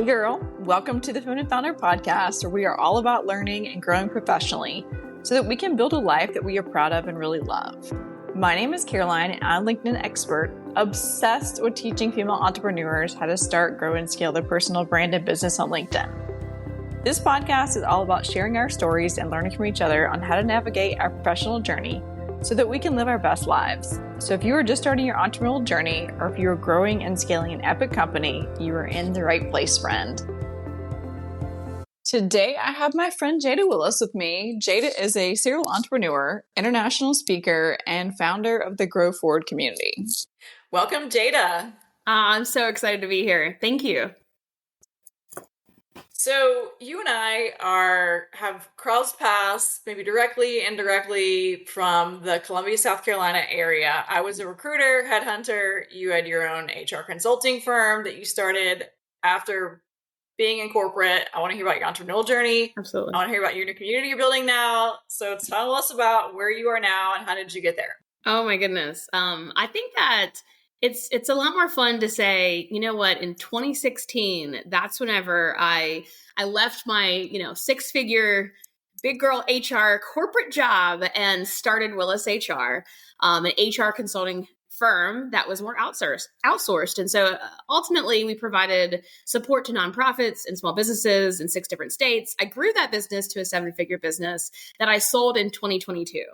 girl. Welcome to the Feminine Founder Podcast, where we are all about learning and growing professionally so that we can build a life that we are proud of and really love. My name is Caroline, and I'm a LinkedIn expert, obsessed with teaching female entrepreneurs how to start, grow, and scale their personal brand and business on LinkedIn. This podcast is all about sharing our stories and learning from each other on how to navigate our professional journey so that we can live our best lives. So if you are just starting your entrepreneurial journey, or if you are growing and scaling an epic company, you are in the right place, friend. Today, I have my friend Jada Willis with me. Jada is a serial entrepreneur, international speaker, and founder of the Grow Forward community. Welcome, Jada. I'm so excited to be here. Thank you. So you and I have crossed paths, maybe directly, indirectly, from the Columbia, South Carolina area. I was a recruiter, headhunter. You had your own HR consulting firm that you started after being in corporate. I want to hear about your entrepreneurial journey. Absolutely. I want to hear about your new community you're building now. So tell us about where you are now and how did you get there? Oh my goodness. I think that it's a lot more fun to say, you know what, in 2016, that's whenever I left my, six-figure big girl HR corporate job and started Willis HR, an HR consulting firm that was more outsourced. And so ultimately we provided support to nonprofits and small businesses in 6 different states. I grew that business to a 7-figure business that I sold in 2022.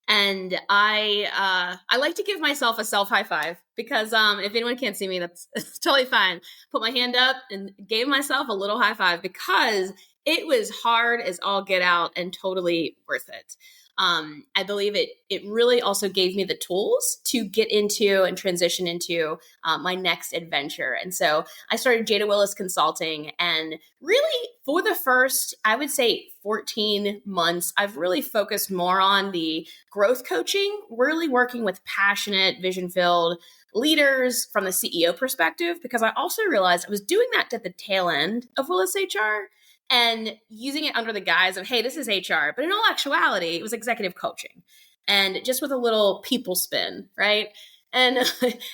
And I like to give myself a self high five because if anyone can't see me, that's totally fine. Put my hand up and gave myself a little high five because it was hard as all get out and totally worth it. I believe it really also gave me the tools to get into and transition into my next adventure. And so I started Jada Willis Consulting, and really for the first, I would say 14 months, I've really focused more on the growth coaching, really working with passionate, vision-filled leaders from the CEO perspective, because I also realized I was doing that at the tail end of Willis HR. And using it under the guise of, hey, this is HR. But in all actuality, it was executive coaching and just with a little people spin, right? And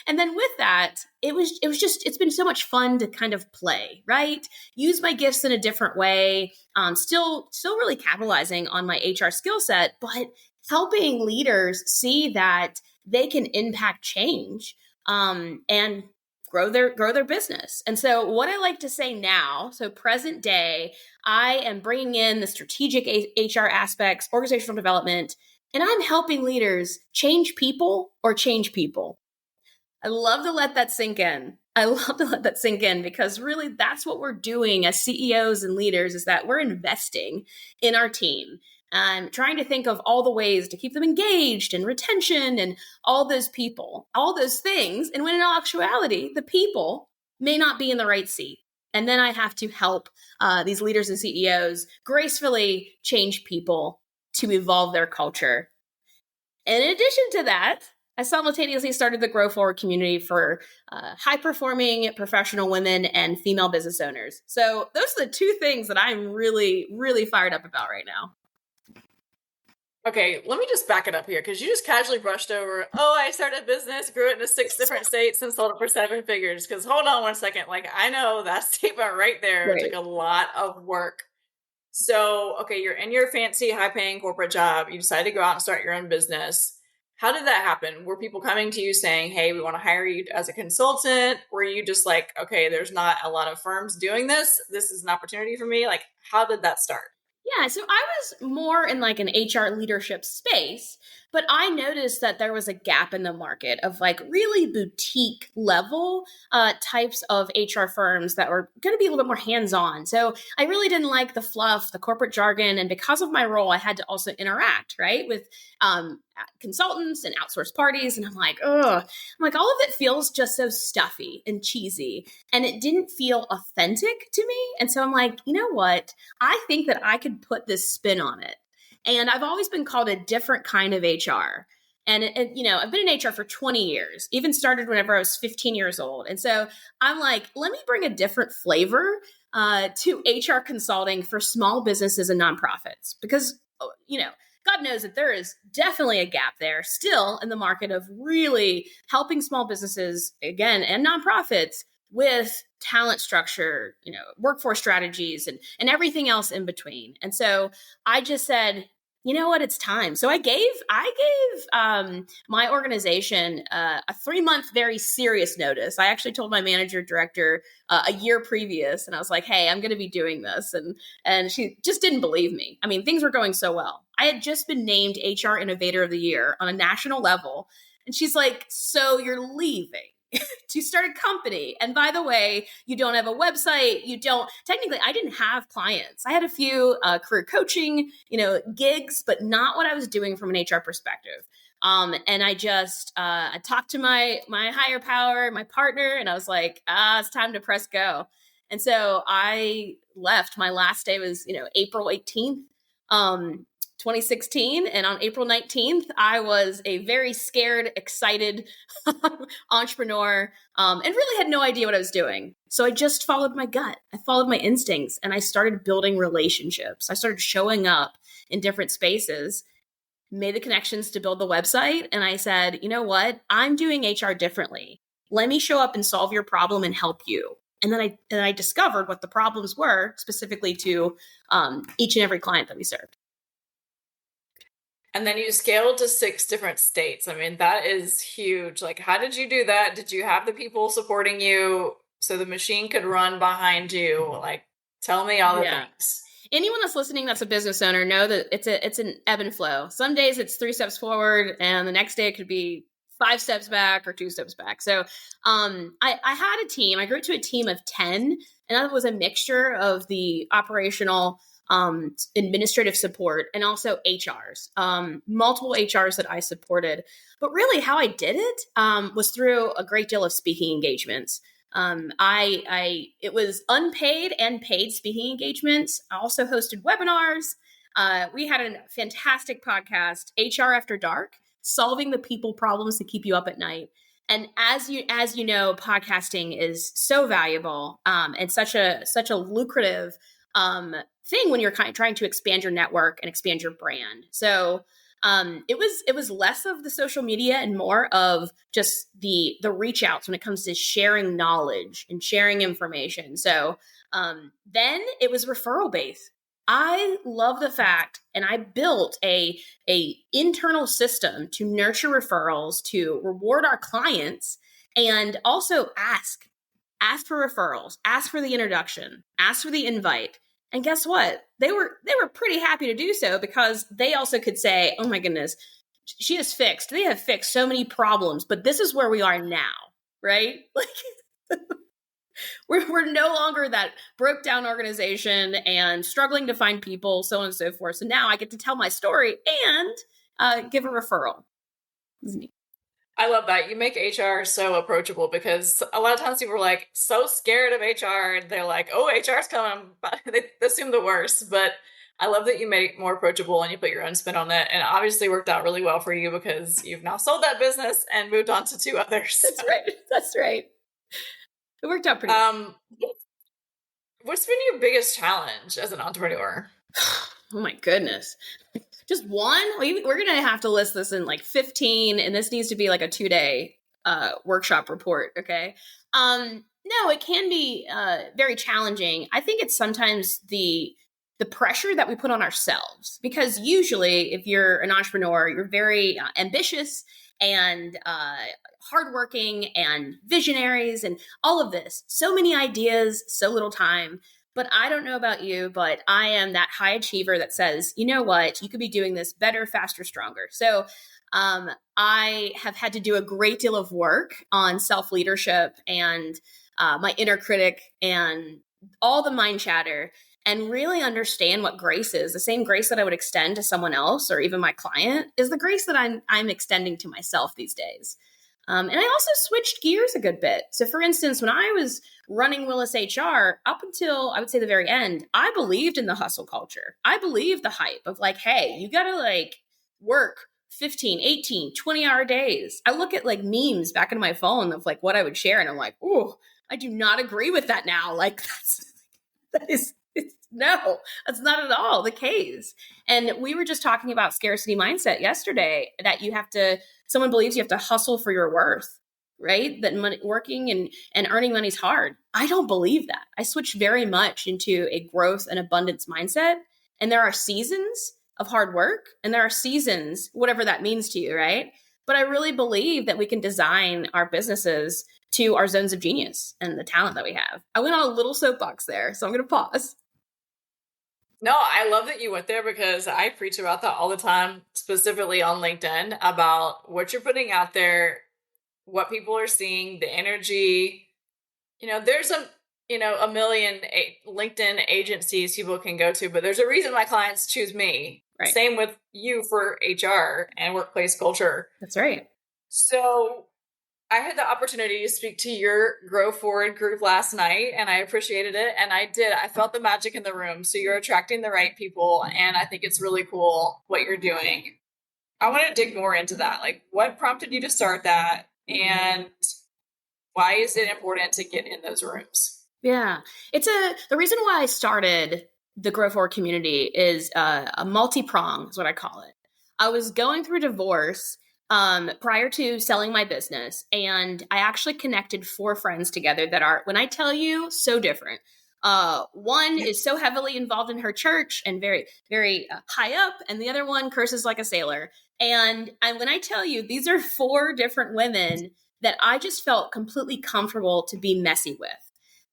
and then with that, it's been so much fun to kind of play, right? Use my gifts in a different way, still really capitalizing on my HR skill set, but helping leaders see that they can impact change and grow their business. And so what I like to say now, so present day, I am bringing in the strategic HR aspects, organizational development, and I'm helping leaders change people or change people. I love to let that sink in. Because really that's what we're doing as CEOs and leaders, is that we're investing in our team and trying to think of all the ways to keep them engaged and retention and all those people, all those things. And when in all actuality, the people may not be in the right seat. And then I have to help these leaders and CEOs gracefully change people to evolve their culture. And in addition to that, I simultaneously started the Grow Forward community for high-performing professional women and female business owners. So those are the 2 things that I'm really, really fired up about right now. Okay, let me just back it up here because you just casually brushed over, I started a business, grew it into 6 different states and sold it for 7 figures. Because hold on one second, I know that statement right there took a lot of work. So, okay, you're in your fancy, high-paying corporate job. You decided to go out and start your own business. How did that happen? Were people coming to you saying, hey, we want to hire you as a consultant? Were you just like, okay, there's not a lot of firms doing this. This is an opportunity for me. How did that start? Yeah, so I was more in an HR leadership space, but I noticed that there was a gap in the market of really boutique level types of HR firms that were going to be a little bit more hands-on. So I really didn't like the fluff, the corporate jargon. And because of my role, I had to also interact, right, with consultants and outsourced parties. And I'm like, all of it feels just so stuffy and cheesy. And it didn't feel authentic to me. And so I'm like, you know what? I think that I could put this spin on it. And I've always been called a different kind of HR. And, I've been in HR for 20 years, even started whenever I was 15 years old. And so I'm like, let me bring a different flavor to HR consulting for small businesses and nonprofits. Because, God knows that there is definitely a gap there still in the market of really helping small businesses, again, and nonprofits with talent structure, workforce strategies and everything else in between. And so I just said, you know what, it's time. So I gave my organization a 3-month very serious notice. I actually told my manager director a year previous, and I was like, hey, I'm going to be doing this. And she just didn't believe me. I mean, things were going so well. I had just been named HR Innovator of the Year on a national level. And she's like, so you're leaving to start a company. And by the way, you don't have a website. Technically, I didn't have clients. I had a few career coaching, gigs, but not what I was doing from an HR perspective. And I just, I talked to my higher power, my partner, and I was like, it's time to press go. And so I left. My last day was, April 18th. 2016. And on April 19th, I was a very scared, excited entrepreneur and really had no idea what I was doing. So I just followed my gut. I followed my instincts and I started building relationships. I started showing up in different spaces, made the connections to build the website. And I said, you know what? I'm doing HR differently. Let me show up and solve your problem and help you. And then I discovered what the problems were specifically to each and every client that we served. And then you scaled to 6 different states. I mean, that is huge. Like, how did you do that? Did you have the people supporting you so the machine could run behind you? Like, tell me all the things. Anyone that's listening that's a business owner know that it's an ebb and flow. Some days it's 3 steps forward and the next day it could be 5 steps back or 2 steps back. So I had a team. I grew to a team of 10, and that was a mixture of the operational administrative support and also HRs, multiple HRs that I supported. But really how I did it was through a great deal of speaking engagements. It was unpaid and paid speaking engagements. I also hosted webinars. We had a fantastic podcast, HR After Dark, solving the people problems that keep you up at night. And as you know, podcasting is so valuable and such a lucrative thing when you're trying to expand your network and expand your brand. So it was less of the social media and more of just the reach outs when it comes to sharing knowledge and sharing information. So then it was referral based. I love the fact, and I built a internal system to nurture referrals, to reward our clients, and also ask for referrals, ask for the introduction, ask for the invite. And guess what? They were pretty happy to do so because they also could say, oh my goodness, they have fixed so many problems, but this is where we are now, right? Like we're no longer that broke down organization and struggling to find people, so on and so forth. So now I get to tell my story and give a referral. It's neat. I love that. You make HR so approachable because a lot of times people are like so scared of HR. They're like, oh, HR's coming. They assume the worst. But I love that you made it more approachable and you put your own spin on that. And obviously worked out really well for you because you've now sold that business and moved on to 2 others. That's right. It worked out pretty well. What's been your biggest challenge as an entrepreneur? Oh my goodness. Just one? We're going to have to list this in like 15, and this needs to be like a 2-day workshop report, okay? No, it can be very challenging. I think it's sometimes the pressure that we put on ourselves, because usually if you're an entrepreneur, you're very ambitious and hardworking and visionaries and all of this. So many ideas, so little time. But I don't know about you, but I am that high achiever that says, you know what, you could be doing this better, faster, stronger. So I have had to do a great deal of work on self-leadership and my inner critic and all the mind chatter, and really understand what grace is. The same grace that I would extend to someone else or even my client is the grace that I'm extending to myself these days. And I also switched gears a good bit. So for instance, when I was running Willis HR, up until I would say the very end, I believed in the hustle culture. I believed the hype of like, hey, you got to like work 15, 18, 20-hour days. I look at like memes back into my phone of like what I would share. And I'm like, oh, I do not agree with that now. Like no, that's not at all the case. And we were just talking about scarcity mindset yesterday, that someone believes you have to hustle for your worth. right? That money, working and earning money is hard. I don't believe that. I switched very much into a growth and abundance mindset. And there are seasons of hard work and there are seasons, whatever that means to you, right? But I really believe that we can design our businesses to our zones of genius and the talent that we have. I went on a little soapbox there, so I'm going to pause. No, I love that you went there because I preach about that all the time, specifically on LinkedIn, about what you're putting out there, what people are seeing, the energy. There's a million LinkedIn agencies people can go to, but there's a reason my clients choose me. Right. Same with you for HR and workplace culture. That's right. So I had the opportunity to speak to your Grow Forward group last night, and I appreciated it. And I did. I felt the magic in the room. So you're attracting the right people, and I think it's really cool what you're doing. I want to dig more into that. Like, what prompted you to start that, and why is it important to get in those rooms? Yeah, the reason why I started the Grow Forward community is a multi-prong is what I call it. I was going through divorce prior to selling my business. And I actually connected 4 friends together that are, when I tell you, so different. One is so heavily involved in her church and very, very high up. And the other one curses like a sailor. And when I tell you, these are 4 different women that I just felt completely comfortable to be messy with.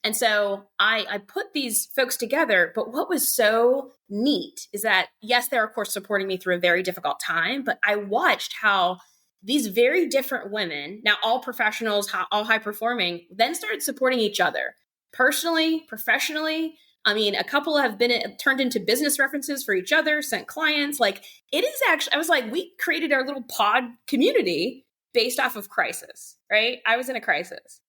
And so I put these folks together, but what was so neat is that, yes, they're of course supporting me through a very difficult time, but I watched how these very different women, now all professionals, all high performing, then started supporting each other personally, professionally. I mean, a couple have been turned into business references for each other, sent clients. Like, it is actually, I was like, we created our little pod community based off of crisis, right? I was in a crisis.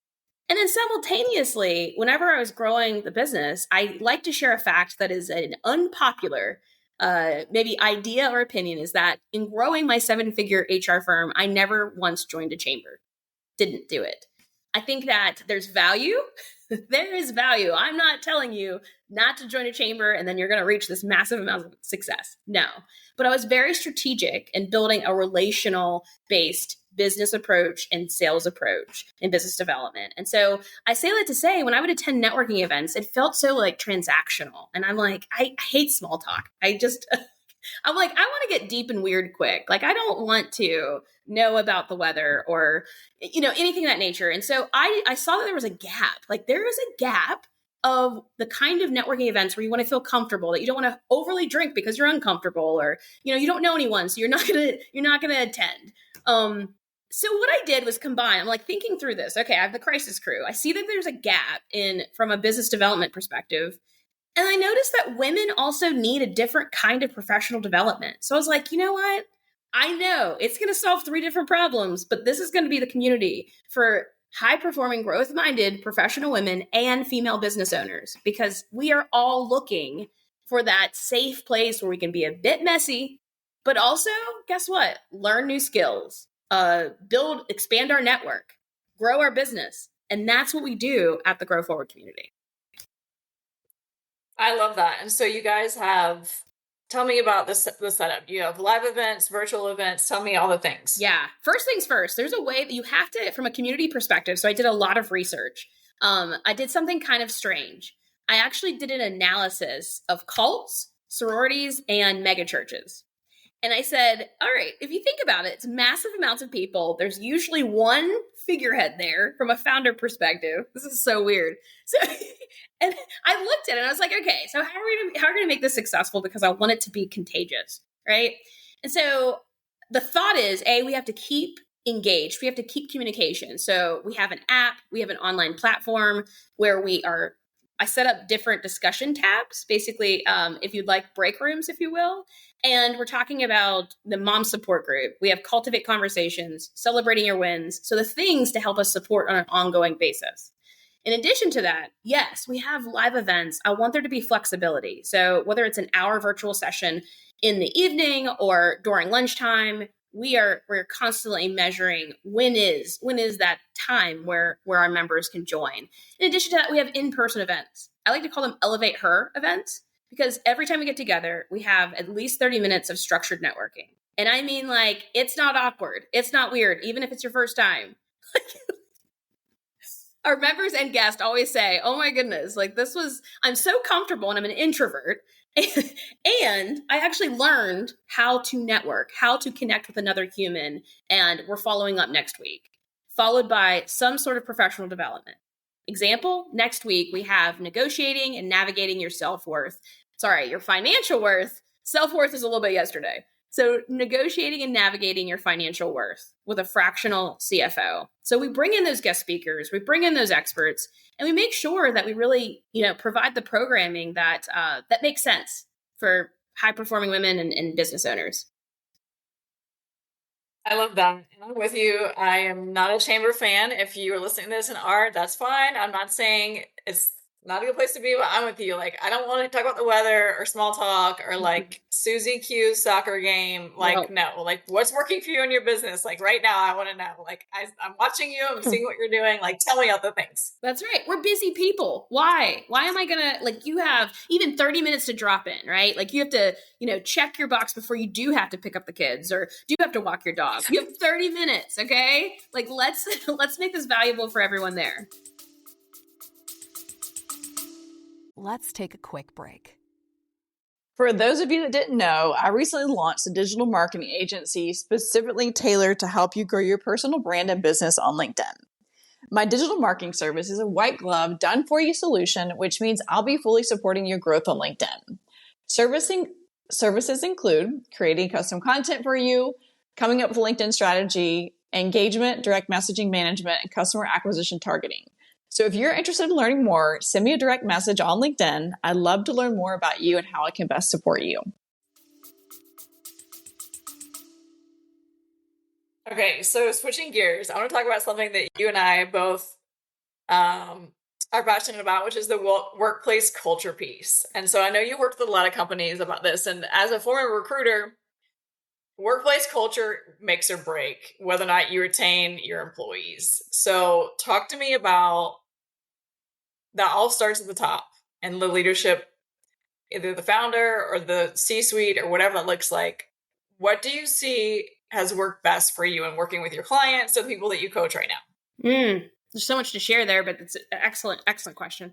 And then simultaneously, whenever I was growing the business, I like to share a fact that is an unpopular maybe idea or opinion, is that in growing my 7-figure HR firm, I never once joined a chamber. Didn't do it. I think that there's value. There is value. I'm not telling you not to join a chamber and then you're going to reach this massive amount of success. No. But I was very strategic in building a relational based business approach and sales approach in business development. And so I say that to say, when I would attend networking events, it felt so like transactional. And I'm like, I hate small talk. I'm like, I want to get deep and weird quick. Like, I don't want to know about the weather or, anything of that nature. And so I saw that there was a gap. Like, there is a gap of the kind of networking events where you want to feel comfortable, that you don't want to overly drink because you're uncomfortable, or, you don't know anyone. So you're not going to attend. So what I did was combine, I'm like thinking through this. Okay, I have the crisis crew. I see that there's a gap from a business development perspective. And I noticed that women also need a different kind of professional development. So I was like, you know what? I know it's going to solve 3 different problems, but this is going to be the community for high-performing, growth-minded professional women and female business owners, because we are all looking for that safe place where we can be a bit messy, but also, guess what? Learn new skills, expand our network, grow our business. And that's what we do at the Grow Forward community. I love that. And so you guys tell me about the setup. You have live events, virtual events. Tell me all the things. Yeah. First things first, there's a way that you have to, from a community perspective. So I did a lot of research. I did something kind of strange. I actually did an analysis of cults, sororities, and megachurches. And I said, all right, if you think about it, it's massive amounts of people. There's usually one figurehead there from a founder perspective. This is so weird. So, and I looked at it and I was like, okay, so how are we going to make this successful? Because I want it to be contagious, right? And so the thought is, we have to keep engaged. We have to keep communication. So we have an app, we have an online platform where I set up different discussion tabs, basically, if you'd like break rooms, if you will. And we're talking about the mom support group. We have cultivate conversations, celebrating your wins. So the things to help us support on an ongoing basis. In addition to that, yes, we have live events. I want there to be flexibility. So whether it's an hour virtual session in the evening or during lunchtime, we're constantly measuring when is that time where our members can join. In addition to that, we have in-person events. I like to call them Elevate Her events, because every time we get together, we have at least 30 minutes of structured networking. And I mean, like, it's not awkward. It's not weird, even if it's your first time. our members and guests always say, oh my goodness, like I'm so comfortable and I'm an introvert. And I actually learned how to network, how to connect with another human. And we're following up next week, followed by some sort of professional development. Example, next week we have negotiating and navigating your self-worth. Sorry, your financial worth. Self-worth is a little bit yesterday. So negotiating and navigating your financial worth with a fractional CFO. So we bring in those guest speakers, we bring in those experts, and we make sure that we really, provide the programming that that makes sense for high-performing women and business owners. I love that. And I'm with you. I am not a chamber fan. If you are listening to this and are, that's fine. I'm not saying it's not a good place to be, but I'm with you. Like, I don't want to talk about the weather or small talk or like Susie Q's soccer game. Like, no, like what's working for you in your business? Like right now, I want to know, like, I'm watching you, I'm seeing what you're doing. Like, tell me other things. That's right. We're busy people. Why am I going to, like, you have even 30 minutes to drop in, right? Like you have to, check your box before you do have to pick up the kids or do have to walk your dog. You have 30 minutes. Okay. Like let's make this valuable for everyone there. Let's take a quick break. For those of you that didn't know, I recently launched a digital marketing agency specifically tailored to help you grow your personal brand and business on LinkedIn. My digital marketing service is a white glove, done for you solution, which means I'll be fully supporting your growth on LinkedIn. Services include creating custom content for you, coming up with a LinkedIn strategy, engagement, direct messaging management, and customer acquisition targeting. So if you're interested in learning more, send me a direct message on LinkedIn. I'd love to learn more about you and how I can best support you. Okay, so switching gears, I want to talk about something that you and I both are passionate about, which is the workplace culture piece. And so I know you worked with a lot of companies about this. And as a former recruiter, workplace culture makes or break whether or not you retain your employees. So talk to me about that. All starts at the top and the leadership, either the founder or the C-suite or whatever that looks like. What do you see has worked best for you in working with your clients or the people that you coach right now? There's so much to share there, but it's an excellent question.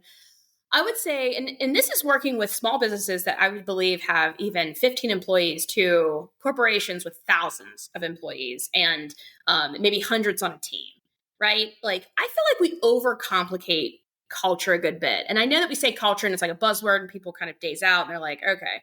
I would say, and this is working with small businesses that I would believe have even 15 employees to corporations with thousands of employees and maybe hundreds on a team, right? Like, I feel like we overcomplicate culture a good bit. And I know that we say culture and it's like a buzzword and people kind of daze out and they're like, okay.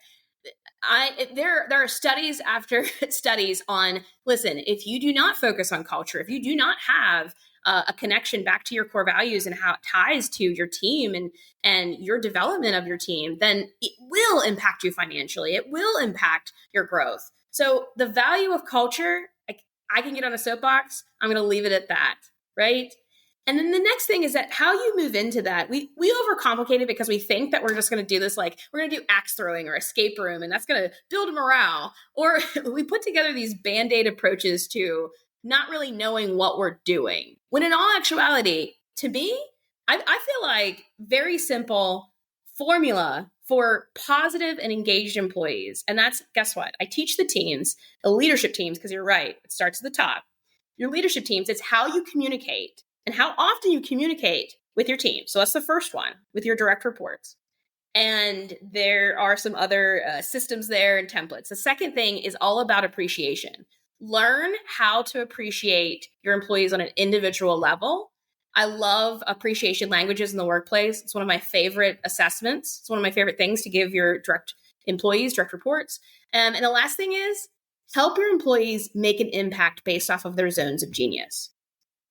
There are studies after studies on, listen, if you do not focus on culture, if you do not have a connection back to your core values and how it ties to your team and your development of your team, then it will impact you financially. It will impact your growth. So the value of culture, I can get on a soapbox. I'm going to leave it at that, right? And then the next thing is that how you move into that, we overcomplicate it because we think that we're just going to do this, like we're going to do axe throwing or escape room, and that's going to build morale. Or we put together these Band-Aid approaches to not really knowing what we're doing. When in all actuality, to me, I feel like very simple formula for positive and engaged employees. And that's, guess what? I teach the teams, the leadership teams, because you're right, it starts at the top. Your leadership teams, it's how you communicate and how often you communicate with your team. So that's the first one, with your direct reports. And there are some other systems there and templates. The second thing is all about appreciation. Learn how to appreciate your employees on an individual level. I love appreciation languages in the workplace. It's one of my favorite assessments. It's one of my favorite things to give your direct employees, direct reports. And the last thing is help your employees make an impact based off of their zones of genius.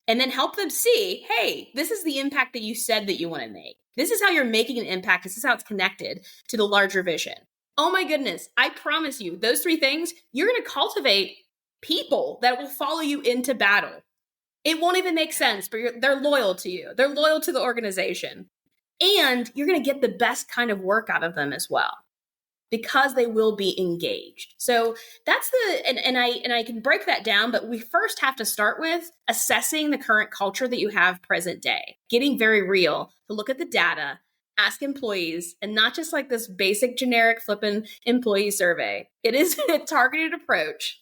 And then help them see, hey, this is the impact that you said that you want to make. This is how you're making an impact. This is how it's connected to the larger vision. Oh my goodness, I promise you, those three things, you're going to cultivate people that will follow you into battle. It won't even make sense, but they're loyal to you. They're loyal to the organization. And you're going to get the best kind of work out of them as well, because they will be engaged. So that's and I can break that down, but we first have to start with assessing the current culture that you have present day, getting very real to look at the data, ask employees, and not just like this basic generic flippin' employee survey. It is a targeted approach,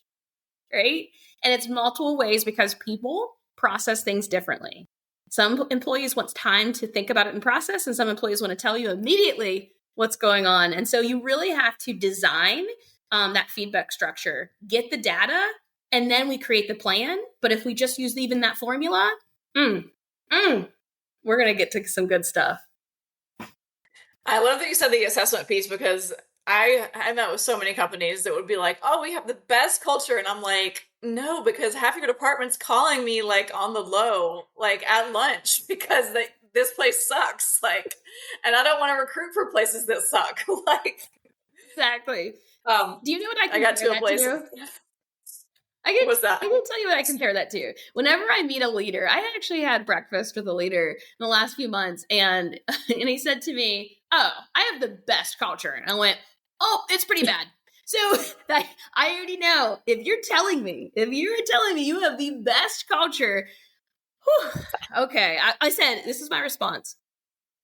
right? And it's multiple ways because people process things differently. Some employees want time to think about it and process, and some employees want to tell you immediately what's going on. And so you really have to design that feedback structure, get the data, and then we create the plan. But if we just use even that formula, we're going to get to some good stuff. I love that you said the assessment piece, because I met with so many companies that would be like, oh, we have the best culture. And I'm like, no, because half your department's calling me like on the low, like at lunch, because this place sucks. Like, and I don't want to recruit for places that suck. Like, exactly. Do you know what I got to a place. What's that? I can tell you what I compare that to. Whenever I meet a leader, I actually had breakfast with a leader in the last few months, and he said to me, "Oh, I have the best culture." And I went, "Oh, it's pretty bad." So I already know, if you're telling me you have the best culture, whew, okay. I said, this is my response.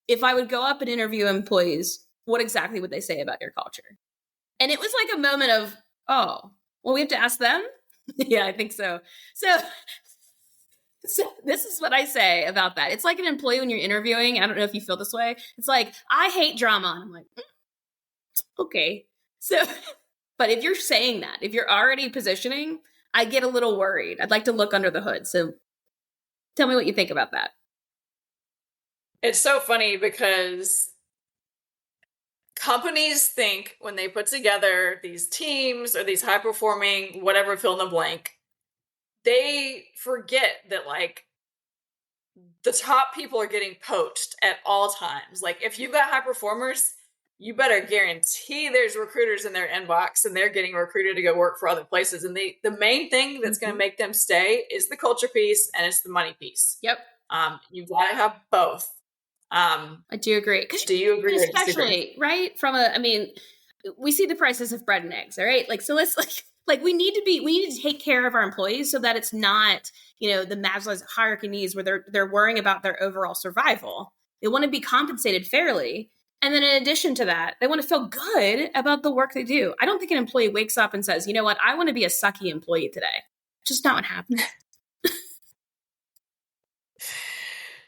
If I would go up and interview employees, what exactly would they say about your culture? And it was like a moment of, oh, well, we have to ask them. Yeah, I think so. So this is what I say about that. It's like an employee when you're interviewing. I don't know if you feel this way. It's like, I hate drama. And I'm like, okay. So, but if you're saying that, if you're already positioning, I get a little worried. I'd like to look under the hood. So tell me what you think about that. It's so funny because companies think when they put together these teams or these high performing, whatever, fill in the blank, they forget that like the top people are getting poached at all times. Like if you've got high performers, you better guarantee there's recruiters in their inbox and they're getting recruited to go work for other places. And the main thing that's going to make them stay is the culture piece and it's the money piece. Yep. You've got to have both. I do agree. Do you agree? Especially, right? We see the prices of bread and eggs, all right? Like, so let's we need to take care of our employees so that it's not, the Maslow's hierarchy needs where they're worrying about their overall survival. They want to be compensated fairly. And then in addition to that, they want to feel good about the work they do. I don't think an employee wakes up and says, you know what, I want to be a sucky employee today. Just not what happens.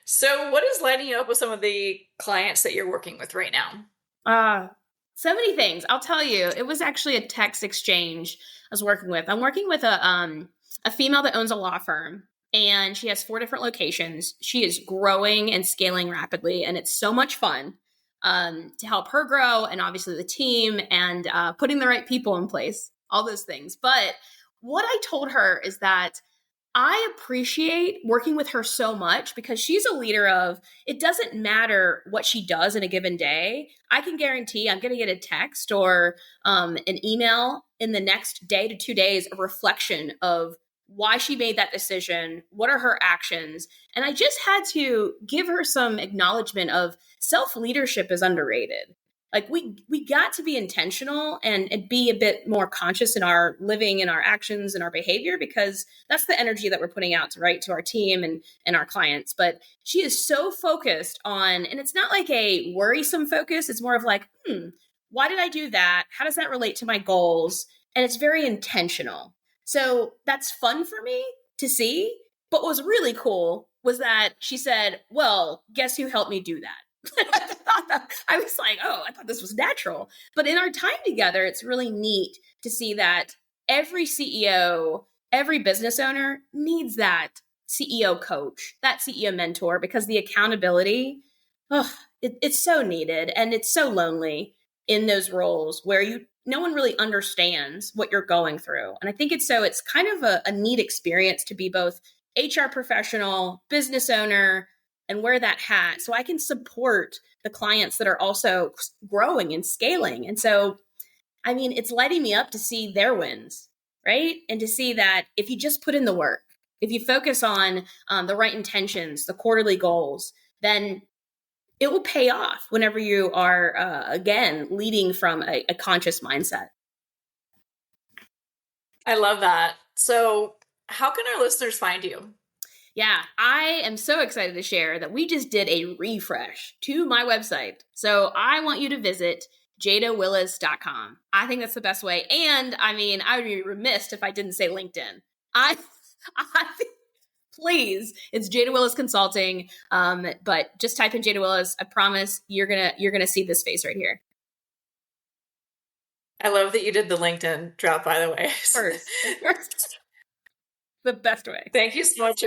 So what is lighting you up with some of the clients that you're working with right now? So many things. I'll tell you, it was actually a text exchange I was working with. I'm working with a female that owns a law firm, and she has 4 different locations. She is growing and scaling rapidly, and it's so much fun to help her grow, and obviously the team, and putting the right people in place, all those things. But what I told her is that I appreciate working with her so much because she's a leader of, it doesn't matter what she does in a given day. I can guarantee I'm going to get a text or an email in the next day to 2 days, a reflection of why she made that decision, what are her actions. And I just had to give her some acknowledgement of self-leadership is underrated. Like we got to be intentional and be a bit more conscious in our living and our actions and our behavior, because that's the energy that we're putting out to our team and our clients. But she is so focused on, and it's not like a worrisome focus. It's more of like, why did I do that? How does that relate to my goals? And it's very intentional. So that's fun for me to see. But what was really cool was that she said, well, guess who helped me do that? I was like, oh, I thought this was natural. But in our time together, it's really neat to see that every CEO, every business owner needs that CEO coach, that CEO mentor, because the accountability, it's so needed. And it's so lonely in those roles where no one really understands what you're going through. And I think it's kind of a neat experience to be both HR professional, business owner, and wear that hat so I can support the clients that are also growing and scaling. And so, it's lighting me up to see their wins, right? And to see that if you just put in the work, if you focus on the right intentions, the quarterly goals, then it will pay off whenever you are, again, leading from a conscious mindset. I love that. So how can our listeners find you? Yeah, I am so excited to share that we just did a refresh to my website. So I want you to visit jadawillis.com. I think that's the best way. And I would be remiss if I didn't say LinkedIn. please. It's Jada Willis Consulting. But just type in Jada Willis. I promise you're gonna see this face right here. I love that you did the LinkedIn drop, by the way. First. The best way. Thank you so much.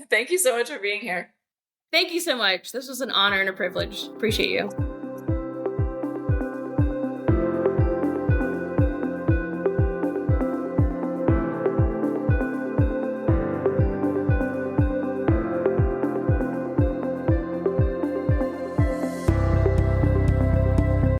Thank you so much for being here. Thank you so much. This was an honor and a privilege. Appreciate you.